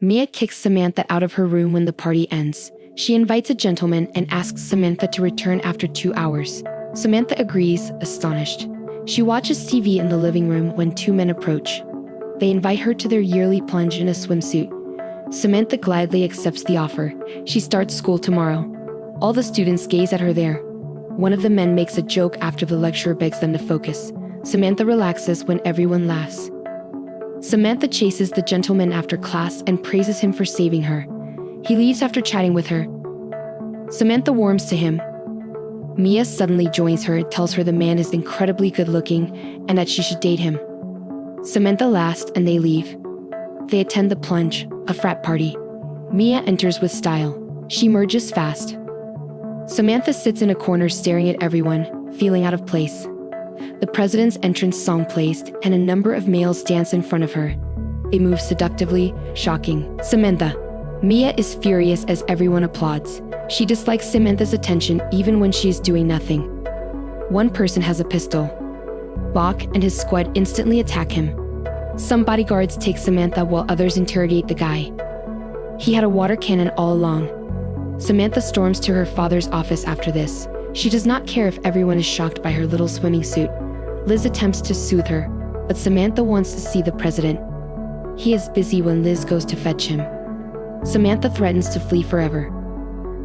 Mia kicks Samantha out of her room when the party ends. She invites a gentleman and asks Samantha to return after 2 hours. Samantha agrees, astonished. She watches TV in the living room when two men approach. They invite her to their yearly plunge in a swimsuit. Samantha gladly accepts the offer. She starts school tomorrow. All the students gaze at her there. One of the men makes a joke after the lecturer begs them to focus. Samantha relaxes when everyone laughs. Samantha chases the gentleman after class and praises him for saving her. He leaves after chatting with her. Samantha warms to him. Mia suddenly joins her and tells her the man is incredibly good-looking and that she should date him. Samantha laughs and they leave. They attend the plunge, a frat party. Mia enters with style. She merges fast. Samantha sits in a corner staring at everyone, feeling out of place. The president's entrance song plays, and a number of males dance in front of her. They move seductively, shocking Samantha. Mia is furious as everyone applauds. She dislikes Samantha's attention even when she is doing nothing. One person has a pistol. Bach and his squad instantly attack him. Some bodyguards take Samantha while others interrogate the guy. He had a water cannon all along. Samantha storms to her father's office after this. She does not care if everyone is shocked by her little swimming suit. Liz attempts to soothe her, but Samantha wants to see the president. He is busy when Liz goes to fetch him. Samantha threatens to flee forever.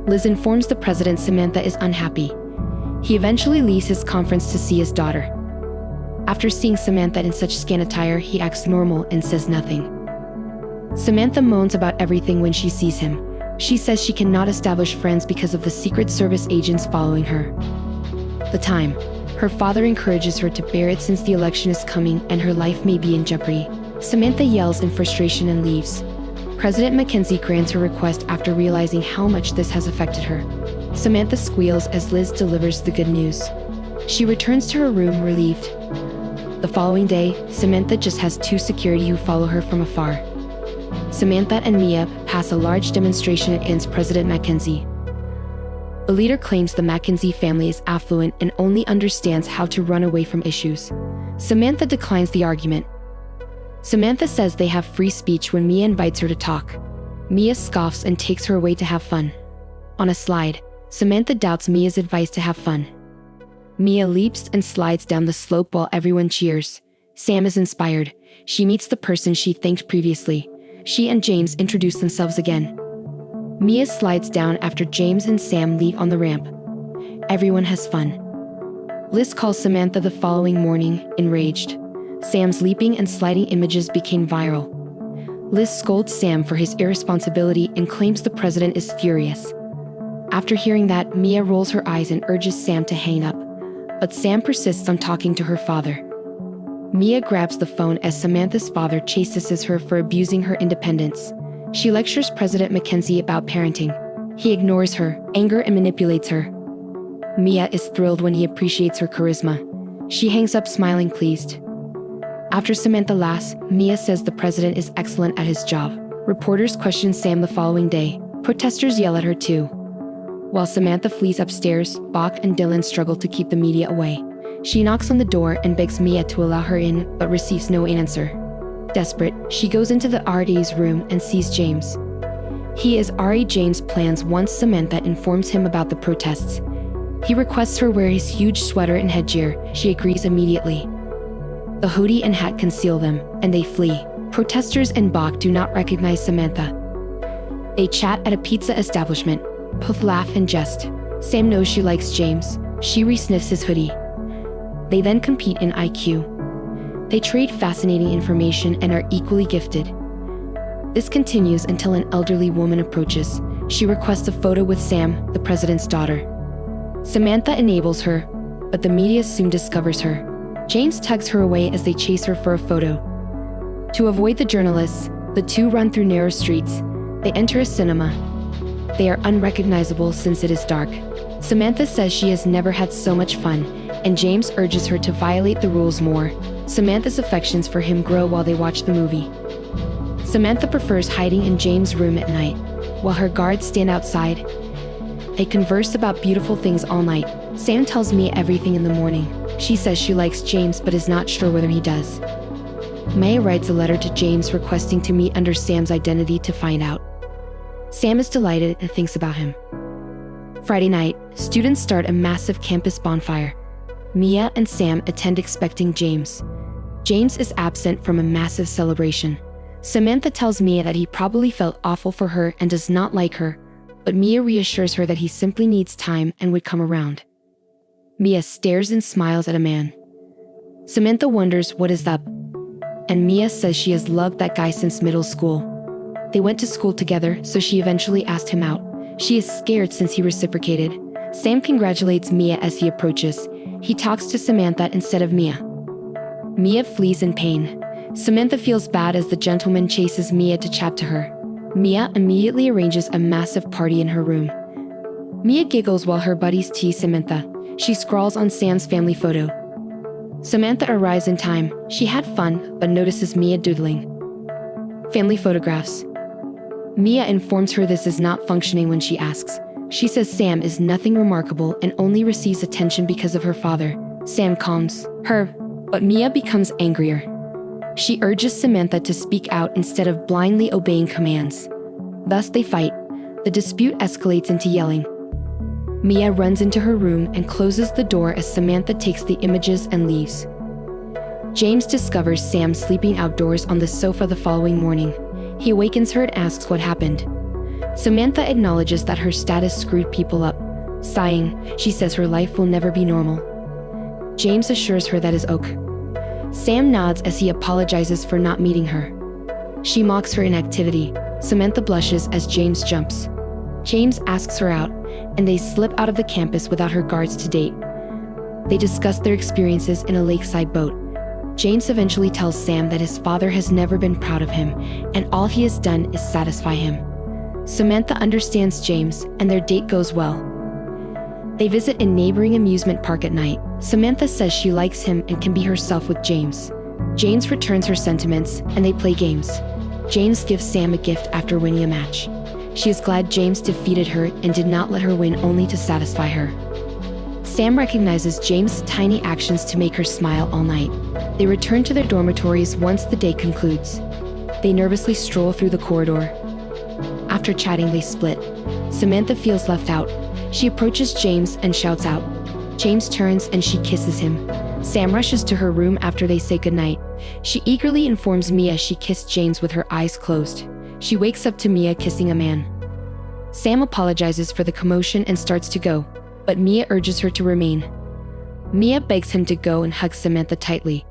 Liz informs the president Samantha is unhappy. He eventually leaves his conference to see his daughter. After seeing Samantha in such scant attire, he acts normal and says nothing. Samantha moans about everything when she sees him. She says she cannot establish friends because of the Secret Service agents following her. The time. Her father encourages her to bear it since the election is coming and her life may be in jeopardy. Samantha yells in frustration and leaves. President Mackenzie grants her request after realizing how much this has affected her. Samantha squeals as Liz delivers the good news. She returns to her room relieved. The following day, Samantha just has two security who follow her from afar. Samantha and Mia pass a large demonstration against President Mackenzie. The leader claims the Mackenzie family is affluent and only understands how to run away from issues. Samantha declines the argument. Samantha says they have free speech when Mia invites her to talk. Mia scoffs and takes her away to have fun. On a slide, Samantha doubts Mia's advice to have fun. Mia leaps and slides down the slope while everyone cheers. Sam is inspired. She meets the person she thanked previously. She and James introduce themselves again. Mia slides down after James and Sam leave on the ramp. Everyone has fun. Liz calls Samantha the following morning, enraged. Sam's leaping and sliding images became viral. Liz scolds Sam for his irresponsibility and claims the president is furious. After hearing that, Mia rolls her eyes and urges Sam to hang up. But Sam persists on talking to her father. Mia grabs the phone as Samantha's father chastises her for abusing her independence. She lectures President Mackenzie about parenting. He ignores her, anger and manipulates her. Mia is thrilled when he appreciates her charisma. She hangs up smiling pleased. After Samantha laughs, Mia says the president is excellent at his job. Reporters question Sam the following day. Protesters yell at her too. While Samantha flees upstairs, Bach and Dylan struggle to keep the media away. She knocks on the door and begs Mia to allow her in, but receives no answer. Desperate, she goes into the RA's room and sees James. He is RA James' plans once Samantha informs him about the protests. He requests her wear his huge sweater and headgear. She agrees immediately. The hoodie and hat conceal them, and they flee. Protesters and Bach do not recognize Samantha. They chat at a pizza establishment. Both laugh and jest. Sam knows she likes James. She re-sniffs his hoodie. They then compete in IQ. They trade fascinating information and are equally gifted. This continues until an elderly woman approaches. She requests a photo with Sam, the president's daughter. Samantha enables her, but the media soon discovers her. James tugs her away as they chase her for a photo. To avoid the journalists, the two run through narrow streets. They enter a cinema. They are unrecognizable since it is dark. Samantha says she has never had so much fun, and James urges her to violate the rules more. Samantha's affections for him grow while they watch the movie. Samantha prefers hiding in James' room at night, while her guards stand outside. They converse about beautiful things all night. Sam tells Mia everything in the morning. She says she likes James but is not sure whether he does. Maya writes a letter to James requesting to meet under Sam's identity to find out. Sam is delighted and thinks about him. Friday night, students start a massive campus bonfire. Mia and Sam attend expecting James. James is absent from a massive celebration. Samantha tells Mia that he probably felt awful for her and does not like her, but Mia reassures her that he simply needs time and would come around. Mia stares and smiles at a man. Samantha wonders what is up, and Mia says she has loved that guy since middle school. They went to school together, so she eventually asked him out. She is scared since he reciprocated. Sam congratulates Mia as he approaches. He talks to Samantha instead of Mia. Mia flees in pain. Samantha feels bad as the gentleman chases Mia to chat to her. Mia immediately arranges a massive party in her room. Mia giggles while her buddies tease Samantha. She scrawls on Sam's family photo. Samantha arrives in time. She had fun, but notices Mia doodling. Family photographs. Mia informs her this is not functioning when she asks. She says Sam is nothing remarkable and only receives attention because of her father. Sam calms her, but Mia becomes angrier. She urges Samantha to speak out instead of blindly obeying commands. Thus they fight. The dispute escalates into yelling. Mia runs into her room and closes the door as Samantha takes the images and leaves. James discovers Sam sleeping outdoors on the sofa the following morning. He awakens her and asks what happened. Samantha acknowledges that her status screwed people up. Sighing, she says her life will never be normal. James assures her that is okay. Sam nods as he apologizes for not meeting her. She mocks her inactivity. Samantha blushes as James jumps. James asks her out, and they slip out of the campus without her guards to date. They discuss their experiences in a lakeside boat. James eventually tells Sam that his father has never been proud of him, and all he has done is satisfy him. Samantha understands James, and their date goes well. They visit a neighboring amusement park at night. Samantha says she likes him and can be herself with James. James returns her sentiments, and they play games. James gives Sam a gift after winning a match. She is glad James defeated her and did not let her win only to satisfy her. Sam recognizes James' tiny actions to make her smile all night. They return to their dormitories once the day concludes. They nervously stroll through the corridor. After chatting, they split. Samantha feels left out. She approaches James and shouts out. James turns and she kisses him. Sam rushes to her room after they say goodnight. She eagerly informs Mia she kissed James with her eyes closed. She wakes up to Mia kissing a man. Sam apologizes for the commotion and starts to go, but Mia urges her to remain. Mia begs him to go and hugs Samantha tightly.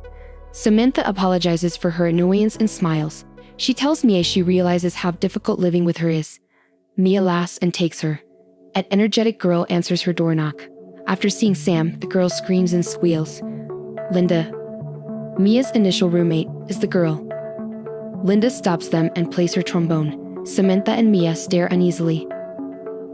Samantha apologizes for her annoyance and smiles. She tells Mia she realizes how difficult living with her is. Mia laughs and takes her. An energetic girl answers her door knock. After seeing Sam, the girl screams and squeals. Linda, Mia's initial roommate, is the girl. Linda stops them and plays her trombone. Samantha and Mia stare uneasily.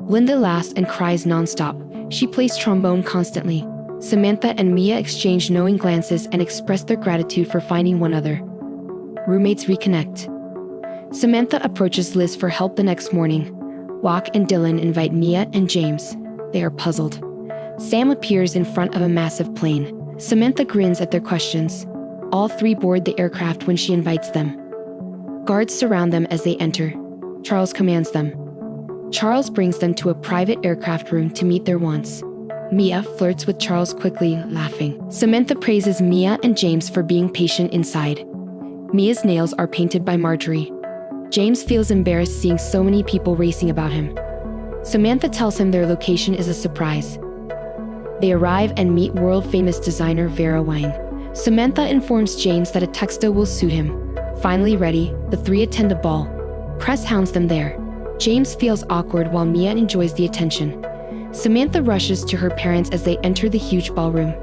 Linda laughs and cries nonstop. She plays trombone constantly. Samantha and Mia exchange knowing glances and express their gratitude for finding one another. Roommates reconnect. Samantha approaches Liz for help the next morning. Wak and Dylan invite Mia and James. They are puzzled. Sam appears in front of a massive plane. Samantha grins at their questions. All three board the aircraft when she invites them. Guards surround them as they enter. Charles commands them. Charles brings them to a private aircraft room to meet their wants. Mia flirts with Charles quickly, laughing. Samantha praises Mia and James for being patient inside. Mia's nails are painted by Marjorie. James feels embarrassed seeing so many people racing about him. Samantha tells him their location is a surprise. They arrive and meet world-famous designer Vera Wang. Samantha informs James that a tuxedo will suit him. Finally ready, the three attend a ball. Press hounds them there. James feels awkward while Mia enjoys the attention. Samantha rushes to her parents as they enter the huge ballroom.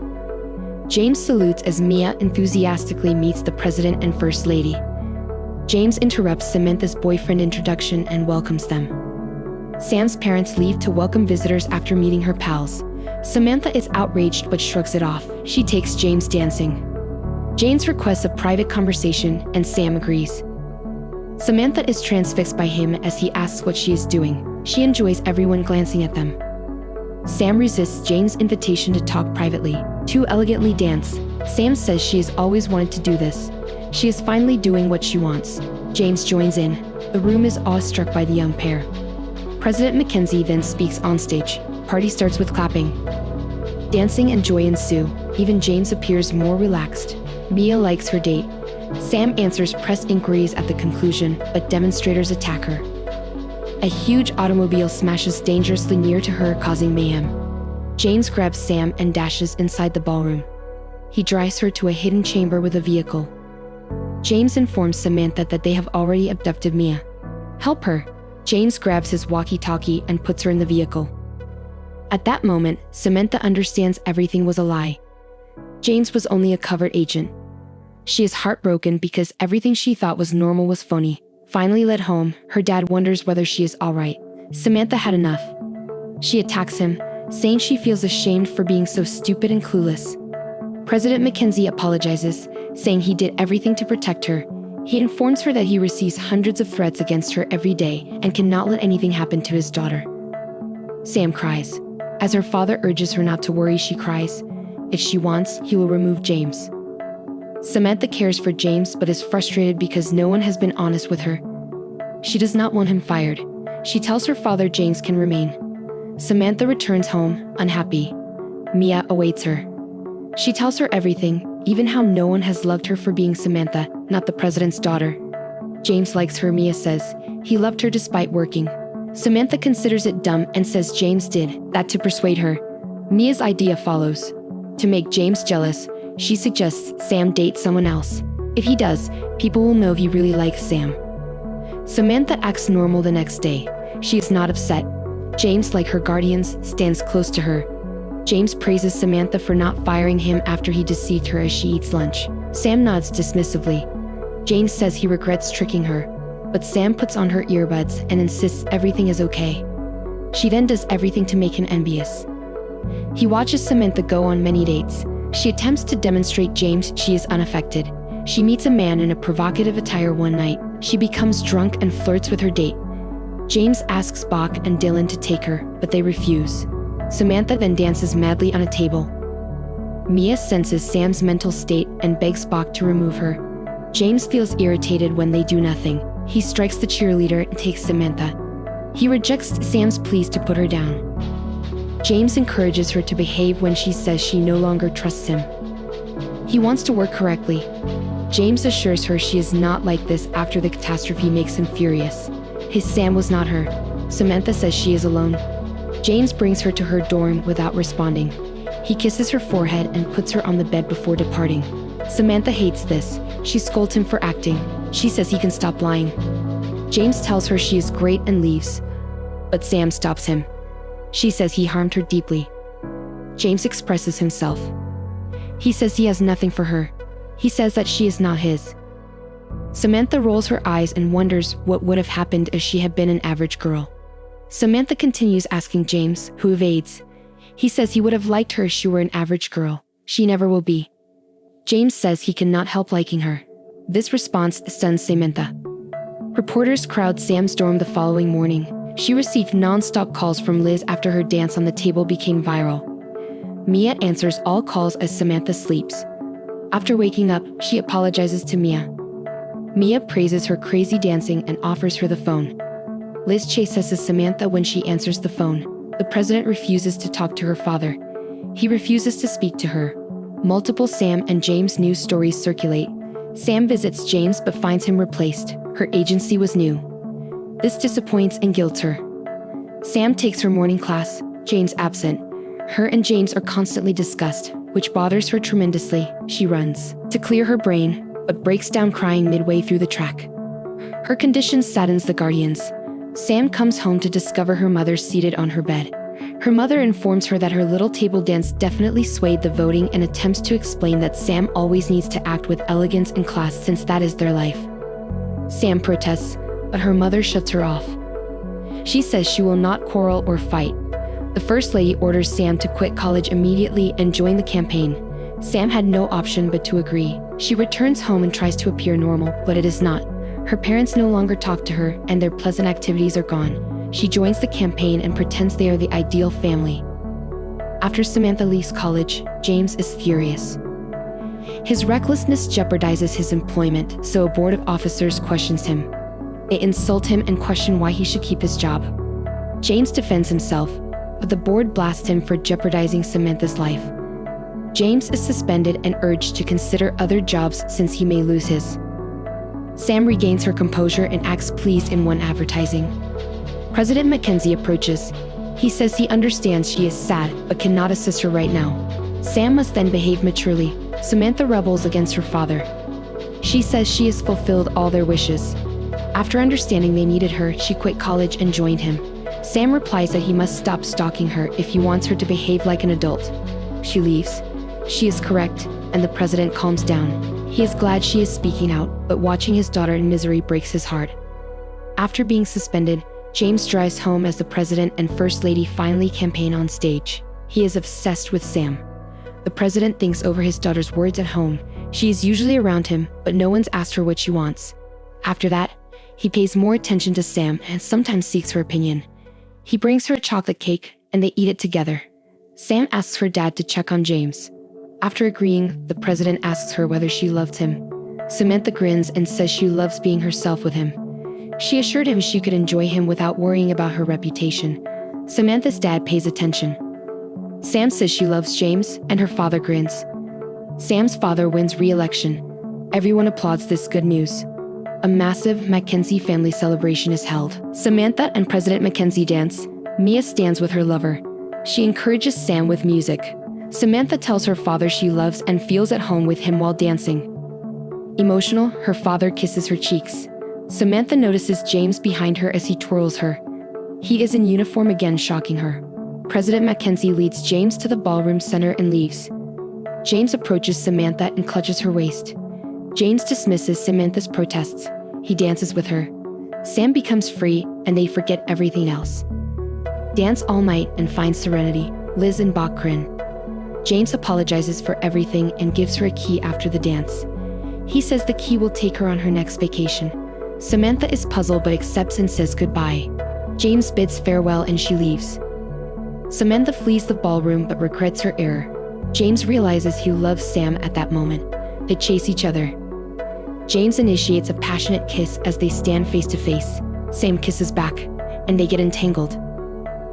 James salutes as Mia enthusiastically meets the president and first lady. James interrupts Samantha's boyfriend introduction and welcomes them. Sam's parents leave to welcome visitors after meeting her pals. Samantha is outraged but shrugs it off. She takes James dancing. James requests a private conversation and Sam agrees. Samantha is transfixed by him as he asks what she is doing. She enjoys everyone glancing at them. Sam resists James' invitation to talk privately. Two elegantly dance. Sam says she has always wanted to do this. She is finally doing what she wants. James joins in. The room is awestruck by the young pair. President Mackenzie then speaks onstage. Party starts with clapping. Dancing and joy ensue. Even James appears more relaxed. Mia likes her date. Sam answers press inquiries at the conclusion, but demonstrators attack her. A huge automobile smashes dangerously near to her, causing mayhem. James grabs Sam and dashes inside the ballroom. He drives her to a hidden chamber with a vehicle. James informs Samantha that they have already abducted Mia. Help her. James grabs his walkie-talkie and puts her in the vehicle. At that moment, Samantha understands everything was a lie. James was only a covert agent. She is heartbroken because everything she thought was normal was phony. Finally led home, her dad wonders whether she is alright. Samantha had enough. She attacks him, saying she feels ashamed for being so stupid and clueless. President Mackenzie apologizes, saying he did everything to protect her. He informs her that he receives hundreds of threats against her every day and cannot let anything happen to his daughter. Sam cries. As her father urges her not to worry, she cries. If she wants, he will remove James. Samantha cares for James but is frustrated because no one has been honest with her. She does not want him fired. She tells her father James can remain. Samantha returns home, unhappy. Mia awaits her. She tells her everything, even how no one has loved her for being Samantha, not the president's daughter. James likes her, Mia says. He loved her despite working. Samantha considers it dumb and says James did that to persuade her. Mia's idea follows. To make James jealous, she suggests Sam date someone else. If he does, people will know he really likes Sam. Samantha acts normal the next day. She is not upset. James, like her guardians, stands close to her. James praises Samantha for not firing him after he deceived her as she eats lunch. Sam nods dismissively. James says he regrets tricking her, but Sam puts on her earbuds and insists everything is okay. She then does everything to make him envious. He watches Samantha go on many dates. She attempts to demonstrate James she is unaffected. She meets a man in a provocative attire one night. She becomes drunk and flirts with her date. James asks Bach and Dylan to take her, but they refuse. Samantha then dances madly on a table. Mia senses Sam's mental state and begs Bach to remove her. James feels irritated when they do nothing. He strikes the cheerleader and takes Samantha. He rejects Sam's pleas to put her down. James encourages her to behave when she says she no longer trusts him. He wants to work correctly. James assures her she is not like this after the catastrophe makes him furious. His Sam was not her. Samantha says she is alone. James brings her to her dorm without responding. He kisses her forehead and puts her on the bed before departing. Samantha hates this. She scolds him for acting. She says he can stop lying. James tells her she is great and leaves, but Sam stops him. She says he harmed her deeply. James expresses himself. He says he has nothing for her. He says that she is not his. Samantha rolls her eyes and wonders what would have happened if she had been an average girl. Samantha continues asking James, who evades. He says he would have liked her if she were an average girl. She never will be. James says he cannot help liking her. This response stuns Samantha. Reporters crowd Sam's dorm the following morning. She received non-stop calls from Liz after her dance on the table became viral. Mia answers all calls as Samantha sleeps. After waking up, she apologizes to Mia. Mia praises her crazy dancing and offers her the phone. Liz chases Samantha when she answers the phone. The president refuses to talk to her father. He refuses to speak to her. Multiple Sam and James news stories circulate. Sam visits James but finds him replaced. Her agency was new. This disappoints and guilts her. Sam takes her morning class, James absent. Her and James are constantly discussed, which bothers her tremendously. She runs to clear her brain, but breaks down crying midway through the track. Her condition saddens the guardians. Sam comes home to discover her mother seated on her bed. Her mother informs her that her little table dance definitely swayed the voting and attempts to explain that Sam always needs to act with elegance and class since that is their life. Sam protests, but her mother shuts her off. She says she will not quarrel or fight. The First Lady orders Sam to quit college immediately and join the campaign. Sam had no option but to agree. She returns home and tries to appear normal, but it is not. Her parents no longer talk to her, and their pleasant activities are gone. She joins the campaign and pretends they are the ideal family. After Samantha leaves college, James is furious. His recklessness jeopardizes his employment, so a board of officers questions him. They insult him and question why he should keep his job. James defends himself, but the board blasts him for jeopardizing Samantha's life. James is suspended and urged to consider other jobs since he may lose his. Sam regains her composure and acts pleased in one advertising. President Mackenzie approaches. He says he understands she is sad but cannot assist her right now. Sam must then behave maturely. Samantha rebels against her father. She says she has fulfilled all their wishes. After understanding they needed her, she quit college and joined him. Sam replies that he must stop stalking her if he wants her to behave like an adult. She leaves. She is correct, and the president calms down. He is glad she is speaking out, but watching his daughter in misery breaks his heart. After being suspended, James drives home as the president and first lady finally campaign on stage. He is obsessed with Sam. The president thinks over his daughter's words at home. She is usually around him, but no one's asked her what she wants. After that, he pays more attention to Sam and sometimes seeks her opinion. He brings her a chocolate cake, and they eat it together. Sam asks her dad to check on James. After agreeing, the president asks her whether she loved him. Samantha grins and says she loves being herself with him. She assured him she could enjoy him without worrying about her reputation. Samantha's dad pays attention. Sam says she loves James, and her father grins. Sam's father wins re-election. Everyone applauds this good news. A massive Mackenzie family celebration is held. Samantha and President Mackenzie dance. Mia stands with her lover. She encourages Sam with music. Samantha tells her father she loves and feels at home with him while dancing. Emotional, her father kisses her cheeks. Samantha notices James behind her as he twirls her. He is in uniform again, shocking her. President Mackenzie leads James to the ballroom center and leaves. James approaches Samantha and clutches her waist. James dismisses Samantha's protests. He dances with her. Sam becomes free, and they forget everything else. Dance all night and find serenity. Liz and Bach grin. James apologizes for everything and gives her a key after the dance. He says the key will take her on her next vacation. Samantha is puzzled but accepts and says goodbye. James bids farewell and she leaves. Samantha flees the ballroom but regrets her error. James realizes he loves Sam at that moment. They chase each other. James initiates a passionate kiss as they stand face to face. Sam kisses back, and they get entangled.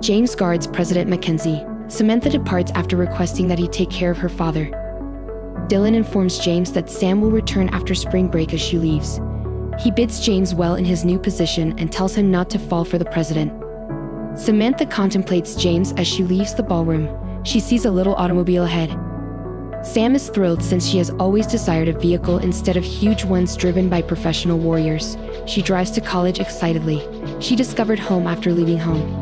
James guards President Mackenzie. Samantha departs after requesting that he take care of her father. Dylan informs James that Sam will return after spring break as she leaves. He bids James well in his new position and tells him not to fall for the president. Samantha contemplates James as she leaves the ballroom. She sees a little automobile ahead. Sam is thrilled since she has always desired a vehicle instead of huge ones driven by professional warriors. She drives to college excitedly. She discovered home after leaving home.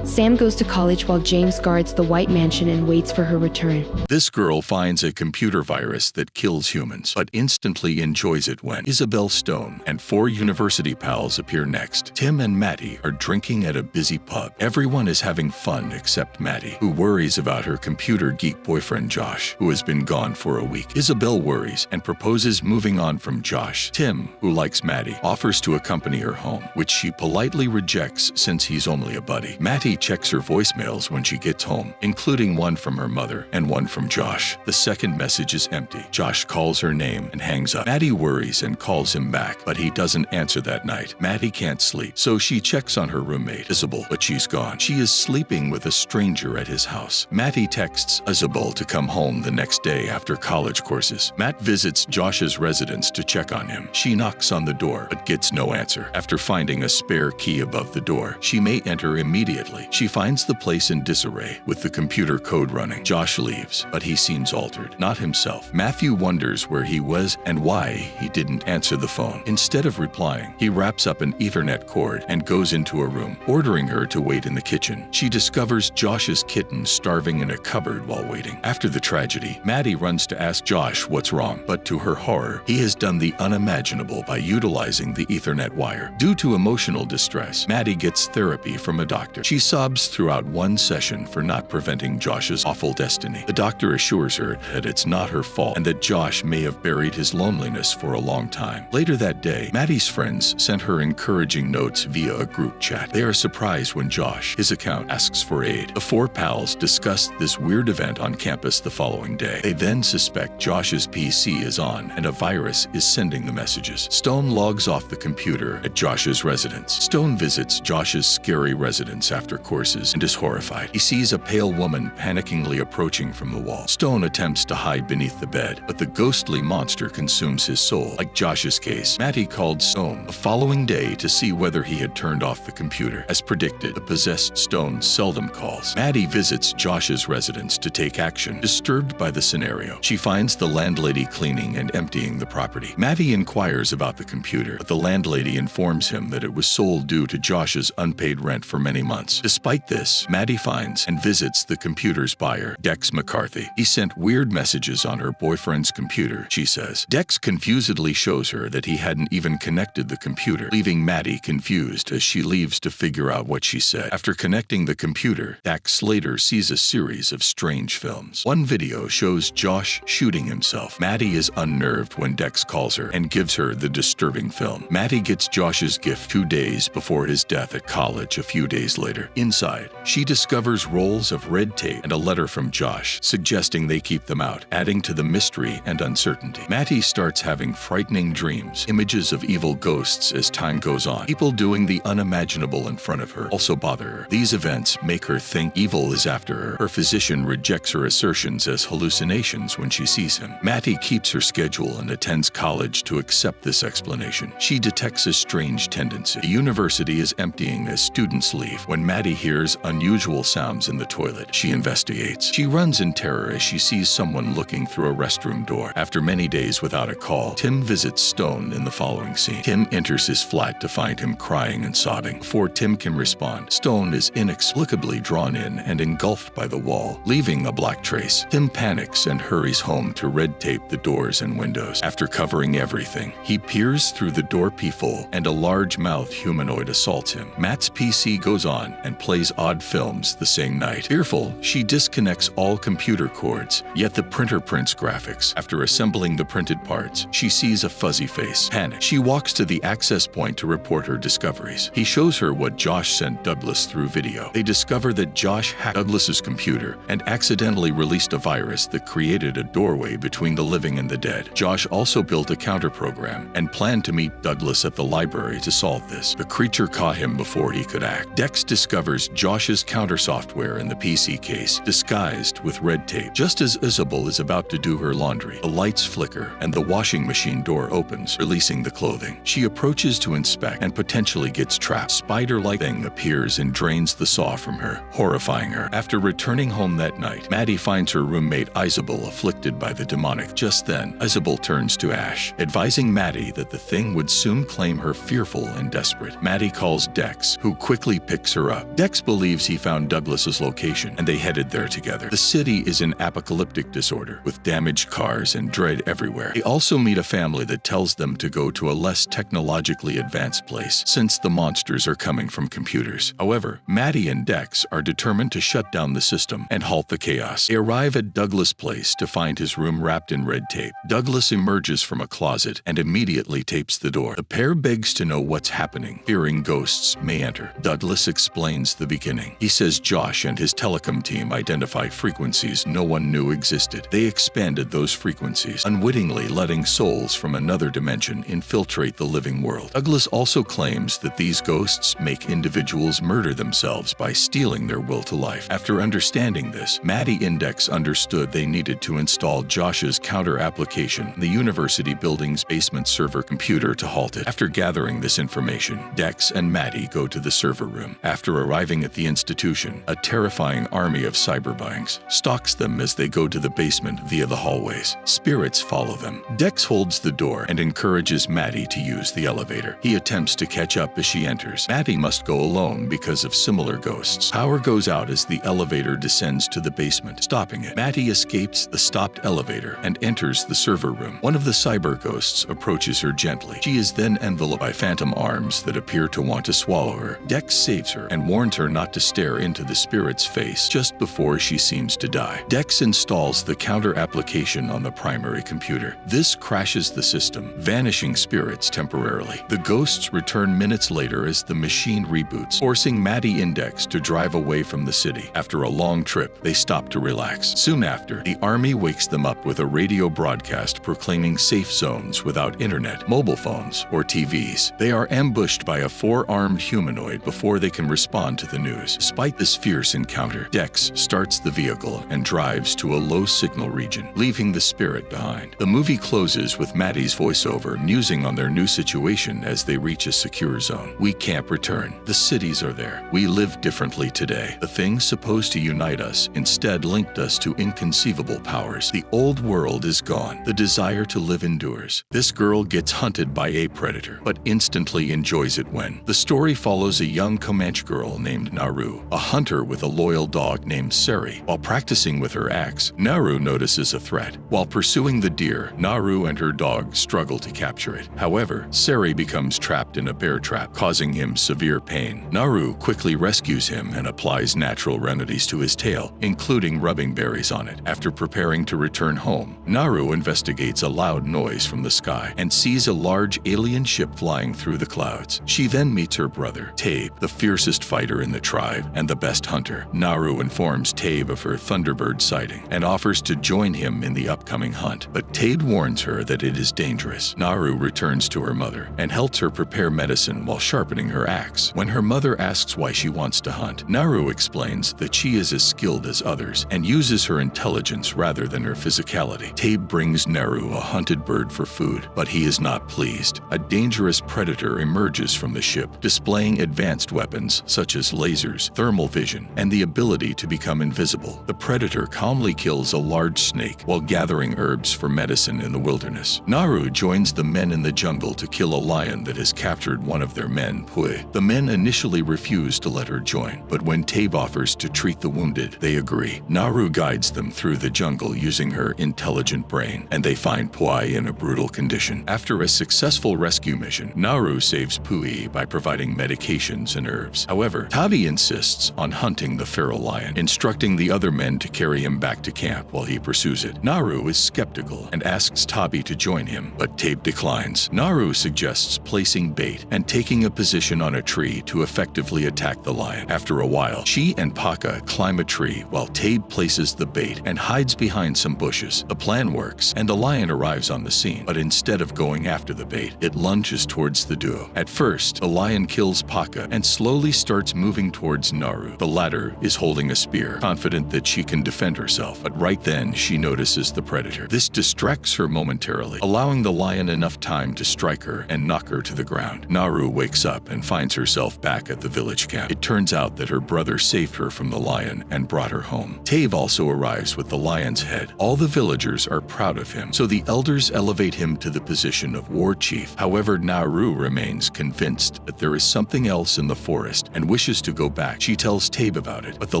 Sam goes to college while James guards the White Mansion and waits for her return. This girl finds a computer virus that kills humans, but instantly enjoys it when Isabel Stone and 4 university pals appear next. Tim and Maddie are drinking at a busy pub. Everyone is having fun except Maddie, who worries about her computer geek boyfriend Josh, who has been gone for a week. Isabel worries and proposes moving on from Josh. Tim, who likes Maddie, offers to accompany her home, which she politely rejects since he's only a buddy. Maddie checks her voicemails when she gets home, including one from her mother and one from Josh. The second message is empty. Josh calls her name and hangs up. Maddie worries and calls him back, but he doesn't answer that night. Maddie can't sleep, so she checks on her roommate, Isabel, but she's gone. She is sleeping with a stranger at his house. Maddie texts Isabel to come home the next day after college courses. Matt visits Josh's residence to check on him. She knocks on the door, but gets no answer. After finding a spare key above the door, she may enter immediately. She finds the place in disarray, with the computer code running. Josh leaves, but he seems altered, not himself. Matthew wonders where he was and why he didn't answer the phone. Instead of replying, he wraps up an Ethernet cord and goes into a room, ordering her to wait in the kitchen. She discovers Josh's kitten starving in a cupboard while waiting. After the tragedy, Maddie runs to ask Josh what's wrong, but to her horror, he has done the unimaginable by utilizing the Ethernet wire. Due to emotional distress, Maddie gets therapy from a doctor. She sobs throughout one session for not preventing Josh's awful destiny. The doctor assures her that it's not her fault and that Josh may have buried his loneliness for a long time. Later that day, Maddie's friends sent her encouraging notes via a group chat. They are surprised when Josh, his account, asks for aid. The four pals discussed this weird event on campus the following day. They then suspect Josh's PC is on and a virus is sending the messages. Stone logs off the computer at Josh's residence. Stone visits Josh's scary residence after courses and is horrified. He sees a pale woman panickingly approaching from the wall. Stone attempts to hide beneath the bed, but the ghostly monster consumes his soul. Like Josh's case, Maddie called Stone the following day to see whether he had turned off the computer. As predicted, the possessed Stone seldom calls. Maddie visits Josh's residence to take action. Disturbed by the scenario, she finds the landlady cleaning and emptying the property. Maddie inquires about the computer, but the landlady informs him that it was sold due to Josh's unpaid rent for many months. Despite this, Maddie finds and visits the computer's buyer, Dex McCarthy. He sent weird messages on her boyfriend's computer, she says. Dex confusedly shows her that he hadn't even connected the computer, leaving Maddie confused as she leaves to figure out what she said. After connecting the computer, Dax later sees a series of strange films. One video shows Josh shooting himself. Maddie is unnerved when Dex calls her and gives her the disturbing film. Maddie gets Josh's gift 2 days before his death at college a few days later. Inside, she discovers rolls of red tape and a letter from Josh, suggesting they keep them out, adding to the mystery and uncertainty. Maddie starts having frightening dreams, images of evil ghosts as time goes on. People doing the unimaginable in front of her also bother her. These events make her think evil is after her. Her physician rejects her assertions as hallucinations when she sees him. Maddie keeps her schedule and attends college to accept this explanation. She detects a strange tendency. The university is emptying as students leave. When Maddie hears unusual sounds in the toilet, she investigates. She runs in terror as she sees someone looking through a restroom door. After many days without a call, Tim visits Stone in the following scene. Tim enters his flat to find him crying and sobbing. Before Tim can respond, Stone is inexplicably drawn in and engulfed by the wall, leaving a black trace. Tim panics and hurries home to red tape the doors and windows. After covering everything, he peers through the door peephole and a large-mouthed humanoid assaults him. Matt's PC goes on and plays odd films the same night. Fearful, she disconnects all computer cords, yet the printer prints graphics. After assembling the printed parts, she sees a fuzzy face. Panicked, she walks to the access point to report her discoveries. He shows her what Josh sent Douglas through video. They discover that Josh hacked Douglas's computer and accidentally released a virus that created a doorway between the living and the dead. Josh also built a counter program and planned to meet Douglas at the library to solve this. The creature caught him before he could act. Dex discovers Josh's counter software in the PC case, disguised with red tape. Just as Isabel is about to do her laundry, the lights flicker and the washing machine door opens, releasing the clothing. She approaches to inspect and potentially gets trapped. Spider-like thing appears and drains the saw from her, horrifying her. After returning home that night, Maddie finds her roommate Isabel afflicted by the demonic. Just then, Isabel turns to Ash, advising Maddie that the thing would soon claim her, fearful and desperate. Maddie calls Dex, who quickly picks her up. Dex believes he found Douglas's location, and they headed there together. The city is in apocalyptic disorder, with damaged cars and dread everywhere. They also meet a family that tells them to go to a less technologically advanced place, since the monsters are coming from computers. However, Maddie and Dex are determined to shut down the system and halt the chaos. They arrive at Douglas' place to find his room wrapped in red tape. Douglas emerges from a closet and immediately tapes the door. The pair begs to know what's happening, fearing ghosts may enter. Douglas explains the beginning. He says Josh and his telecom team identified frequencies no one knew existed. They expanded those frequencies, unwittingly letting souls from another dimension infiltrate the living world. Douglas also claims that these ghosts make individuals murder themselves by stealing their will to life. After understanding this, Maddie and Dex understood they needed to install Josh's counter application in the university building's basement server computer to halt it. After gathering this information, Dex and Maddie go to the server room. After arriving at the institution, a terrifying army of cyberbeings stalks them as they go to the basement via the hallways. Spirits follow them. Dex holds the door and encourages Maddie to use the elevator. He attempts to catch up as she enters. Maddie must go alone because of similar ghosts. Power goes out as the elevator descends to the basement, stopping it. Maddie escapes the stopped elevator and enters the server room. One of the cyber ghosts approaches her gently. She is then enveloped by phantom arms that appear to want to swallow her. Dex saves her and warns warns her not to stare into the spirit's face just before she seems to die. Dex installs the counter application on the primary computer. This crashes the system, vanishing spirits temporarily. The ghosts return minutes later as the machine reboots, forcing Maddie and Dex to drive away from the city. After a long trip, they stop to relax. Soon after, the army wakes them up with a radio broadcast proclaiming safe zones without internet, mobile phones, or TVs. They are ambushed by a four-armed humanoid before they can respond to the news. Despite this fierce encounter, Dex starts the vehicle and drives to a low-signal region, leaving the spirit behind. The movie closes with Maddie's voiceover musing on their new situation as they reach a secure zone. "We can't return. The cities are there. We live differently today. The things supposed to unite us instead linked us to inconceivable powers. The old world is gone. The desire to live endures." This girl gets hunted by a predator, but instantly enjoys it when. The story follows a young Comanche girl named Naru, a hunter with a loyal dog named Seri. While practicing with her axe, Naru notices a threat. While pursuing the deer, Naru and her dog struggle to capture it. However, Seri becomes trapped in a bear trap, causing him severe pain. Naru quickly rescues him and applies natural remedies to his tail, including rubbing berries on it. After preparing to return home, Naru investigates a loud noise from the sky and sees a large alien ship flying through the clouds. She then meets her brother, Tabe, the fiercest fighter in the tribe and the best hunter. Naru informs Tabe of her Thunderbird sighting and offers to join him in the upcoming hunt, but Tabe warns her that it is dangerous. Naru returns to her mother and helps her prepare medicine while sharpening her axe. When her mother asks why she wants to hunt, Naru explains that she is as skilled as others and uses her intelligence rather than her physicality. Tabe brings Naru a hunted bird for food, but he is not pleased. A dangerous predator emerges from the ship, displaying advanced weapons such as lasers, thermal vision, and the ability to become invisible. The predator calmly kills a large snake while gathering herbs for medicine in the wilderness. Naru joins the men in the jungle to kill a lion that has captured one of their men, Pui. The men initially refuse to let her join, but when Tabe offers to treat the wounded, they agree. Naru guides them through the jungle using her intelligent brain, and they find Pui in a brutal condition. After a successful rescue mission, Naru saves Pui by providing medications and herbs. However, Tabi insists on hunting the feral lion, instructing the other men to carry him back to camp while he pursues it. Naru is skeptical and asks Tabi to join him, but Tabe declines. Naru suggests placing bait and taking a position on a tree to effectively attack the lion. After a while, she and Paka climb a tree while Tabe places the bait and hides behind some bushes. The plan works, and the lion arrives on the scene, but instead of going after the bait, it lunges towards the duo. At first, the lion kills Paka and slowly starts moving towards Naru. The latter is holding a spear, confident that she can defend herself, but right then she notices the predator. This distracts her momentarily, allowing the lion enough time to strike her and knock her to the ground. Naru wakes up and finds herself back at the village camp. It turns out that her brother saved her from the lion and brought her home. Tabe also arrives with the lion's head. All the villagers are proud of him, so the elders elevate him to the position of war chief. However, Naru remains convinced that there is something else in the forest and wishes to go back. She tells Tabe about it, but the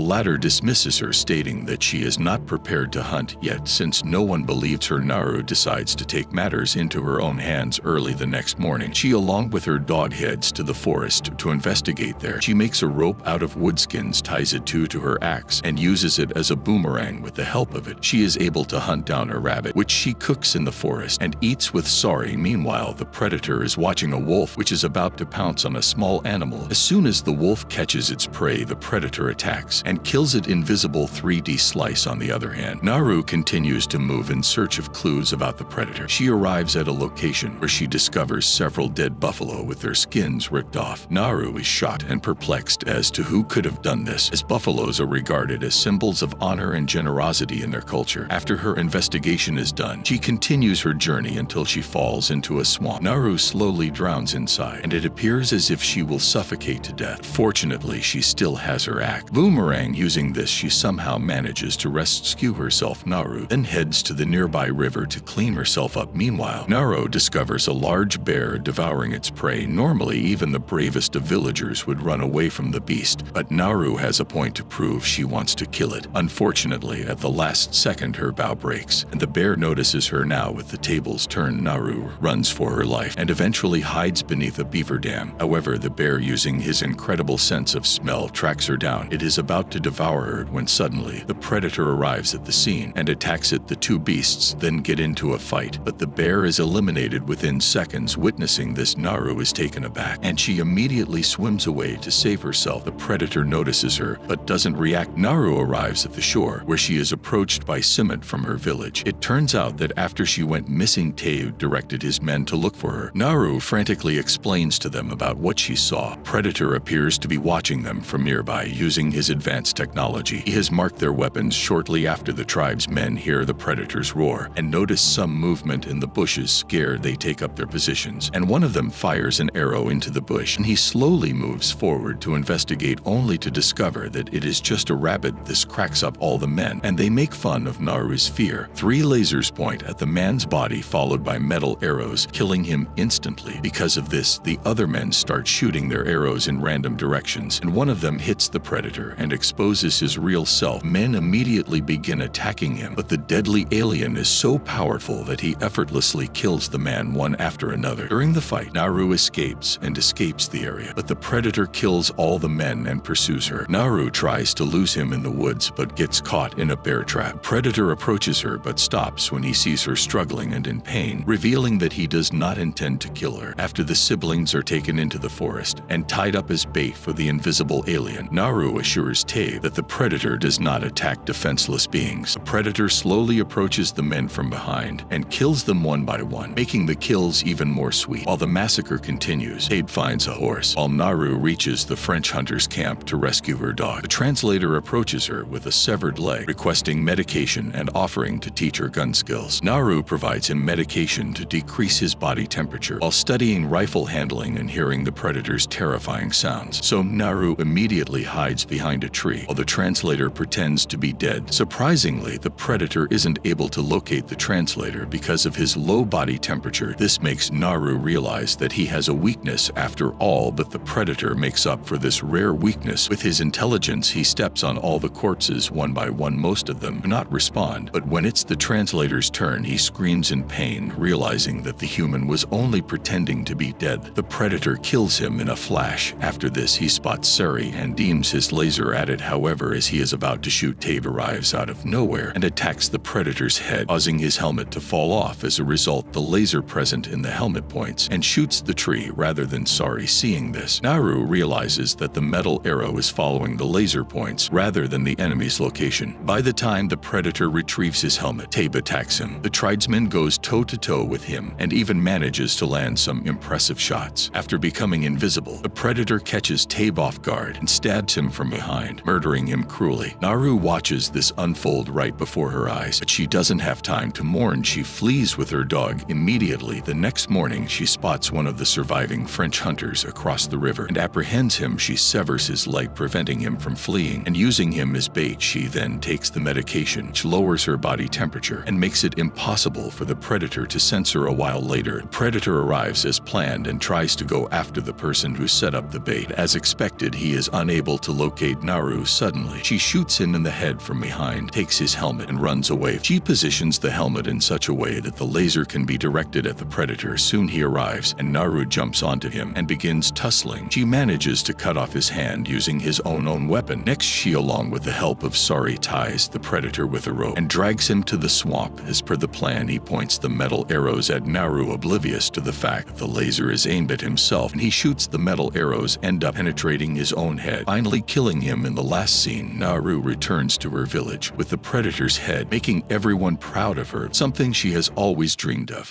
latter dismisses her, stating that she is not prepared to hunt yet. Since no one believes her, Naru decides to take matters into her own hands early the next morning. She, along with her dog, heads to the forest to investigate there. She makes a rope out of wood skins, ties it to her axe, and uses it as a boomerang. With the help of it, she is able to hunt down a rabbit, which she cooks in the forest and eats with Sari. Meanwhile, the predator is watching a wolf which is about to pounce on a small animal. As soon as the wolf catches its prey, the predator attacks and kills it. Invisible 3D slice. On the other hand, Naru continues to move in search of clues about the predator. She arrives at a location where she discovers several dead buffalo with their skins ripped off. Naru is shocked and perplexed as to who could have done this, as buffaloes are regarded as symbols of honor and generosity in their culture. After her investigation is done, she continues her journey until she falls into a swamp. Naru slowly drowns inside, and it appears as if she will suffocate to death. Fortunately, she still has her axe. Boomerang. Using this, she somehow manages to rescue herself. Naru then heads to the nearby river to clean herself up. Meanwhile, Naru discovers a large bear devouring its prey. Normally, even the bravest of villagers would run away from the beast, but Naru has a point to prove. She wants to kill it. Unfortunately, at the last second, her bow breaks, and the bear notices her. Now, with the tables turned, Naru runs for her life and eventually hides beneath a beaver dam. However, the bear, using his incredible sense of smell tracks her down. It is about to devour her when suddenly the predator arrives at the scene and attacks it. The two beasts then get into a fight, but the bear is eliminated within seconds. Witnessing this, Naru is taken aback, and she immediately swims away to save herself. The predator notices her, but doesn't react. Naru arrives at the shore, where she is approached by Simit from her village. It turns out that after she went missing, Teo directed his men to look for her. Naru frantically explains to them about what she saw. Predator appears to be watching them from nearby using his advanced technology. He has marked their weapons. Shortly after, the tribe's men hear the predator's roar and notice some movement in the bushes. Scared, they take up their positions, and one of them fires an arrow into the bush, and he slowly moves forward to investigate, only to discover that it is just a rabbit. This cracks up all the men, and they make fun of Naru's fear. 3 lasers point at the man's body, followed by metal arrows, killing him instantly. Because of this, the other men start shooting their arrows in random directions, and one of them hits the predator and exposes his real self. Men immediately begin attacking him, but the deadly alien is so powerful that he effortlessly kills the man one after another. During the fight, Naru escapes the area, but the predator kills all the men and pursues her. Naru tries to lose him in the woods, but gets caught in a bear trap. The predator approaches her, but stops when he sees her struggling and in pain, revealing that he does not intend to kill her. After the siblings are taken into the forest and tied up as bait for the invisible alien, Naru assures Teo that the predator does not attack defenseless beings. The predator slowly approaches the men from behind and kills them one by one, making the kills even more sweet. While the massacre continues, Teo finds a horse, while Naru reaches the French hunter's camp to rescue her dog. The translator approaches her with a severed leg, requesting medication and offering to teach her gun skills. Naru provides him medication to decrease his body temperature while studying rifle handling and hearing the predator's terrifying sounds. So Naru immediately hides behind a tree while the translator pretends to be dead. Surprisingly, the predator isn't able to locate the translator because of his low body temperature. This makes Naru realize that he has a weakness after all, but the predator makes up for this rare weakness. With his intelligence, he steps on all the corpses one by one. Most of them do not respond, but when it's the translator's turn, he screams in pain, realizing that the human was only pretending to be dead. The predator kills him in a flash. After this, he spots Sari and aims his laser at it. However, as he is about to shoot, Teo arrives out of nowhere and attacks the predator's head, causing his helmet to fall off. As a result, the laser present in the helmet points and shoots the tree rather than Sari. Seeing this, Naru realizes that the metal arrow is following the laser points rather than the enemy's location. By the time the predator retrieves his helmet, Teo attacks him. The tribesman goes toe-to-toe with him and even manages to land some impressive shots. After becoming invisible, the predator catches Teo off guard and stabs him from behind, murdering him cruelly. Naru watches this unfold right before her eyes, but she doesn't have time to mourn. She flees with her dog immediately. The next morning, she spots one of the surviving French hunters across the river and apprehends him. She severs his leg, preventing him from fleeing, and using him as bait, she then takes the medication, which lowers her body temperature and makes it impossible for the predator to sense her. A while later, the predator arrives as planned and tries to go after the person who set up the bait. As expected, he is unable to locate Naru. Suddenly, she shoots him in the head from behind, takes his helmet, and runs away. She positions the helmet in such a way that the laser can be directed at the predator. Soon he arrives, and Naru jumps onto him and begins tussling. She manages to cut off his hand using his own weapon. Next, she, along with the help of Sari, ties the predator with a rope and drags him to the swamp. As per the plan, he points the metal arrows at Naru, oblivious to the fact that the laser is aimed at himself, and he shoots the metal arrows, end up penetrating his own head, finally killing him. In the last scene, Naru returns to her village with the predator's head, making everyone proud of her, something she has always dreamed of.